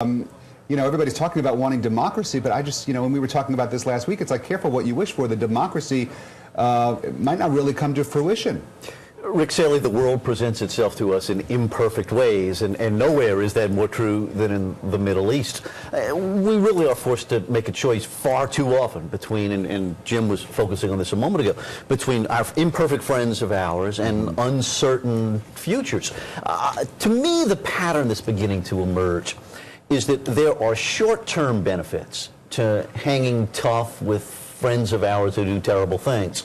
You know, everybody's talking about wanting democracy, but I just, when we were talking about this last week, it's like, careful what you wish for. The democracy might not really come to fruition. Rick Saley, the world presents itself to us in imperfect ways, and nowhere is that more true than in the Middle East. We really are forced to make a choice far too often between, and Jim was focusing on this a moment ago, between our imperfect friends of ours and uncertain futures. To me, the pattern that's beginning to emerge is that there are short-term benefits to hanging tough with friends of ours who do terrible things.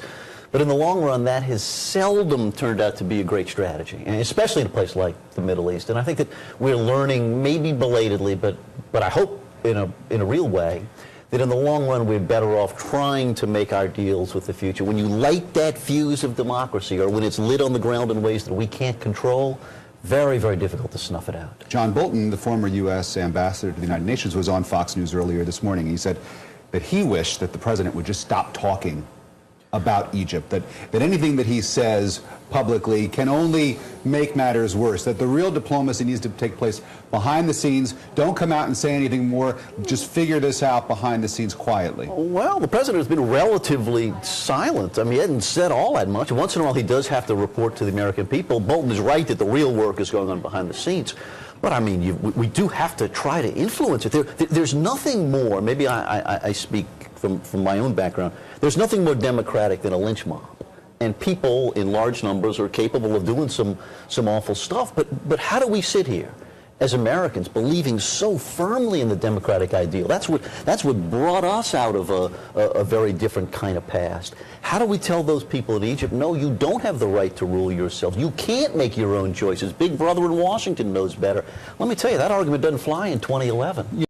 But in the long run, that has seldom turned out to be a great strategy, and especially in a place like the Middle East. And I think that we're learning, maybe belatedly, but I hope in a real way, that in the long run we're better off trying to make our deals with the future. When you light that fuse of democracy, or when it's lit on the ground in ways that we can't control, very, very difficult to snuff it out. John Bolton, the former U.S. ambassador to the United Nations, was on Fox News earlier this morning. He said that he wished that the president would just stop talking about Egypt, that anything that he says publicly can only make matters worse, that the real diplomacy needs to take place behind the scenes. Don't come out and say anything more. Just figure this out behind the scenes quietly. Well, the president has been relatively silent. I mean, he hasn't said all that much. Once in a while, he does have to report to the American people. Bolton is right that the real work is going on behind the scenes. But I mean, we do have to try to influence it. There's nothing more, maybe I speak from my own background, there's nothing more democratic than a lynch mob. And people in large numbers are capable of doing some awful stuff. But how do we sit here as Americans believing so firmly in the democratic ideal? That's what brought us out of a very different kind of past. How do we tell those people in Egypt, no, you don't have the right to rule yourselves. You can't make your own choices. Big brother in Washington knows better. Let me tell you, that argument doesn't fly in 2011.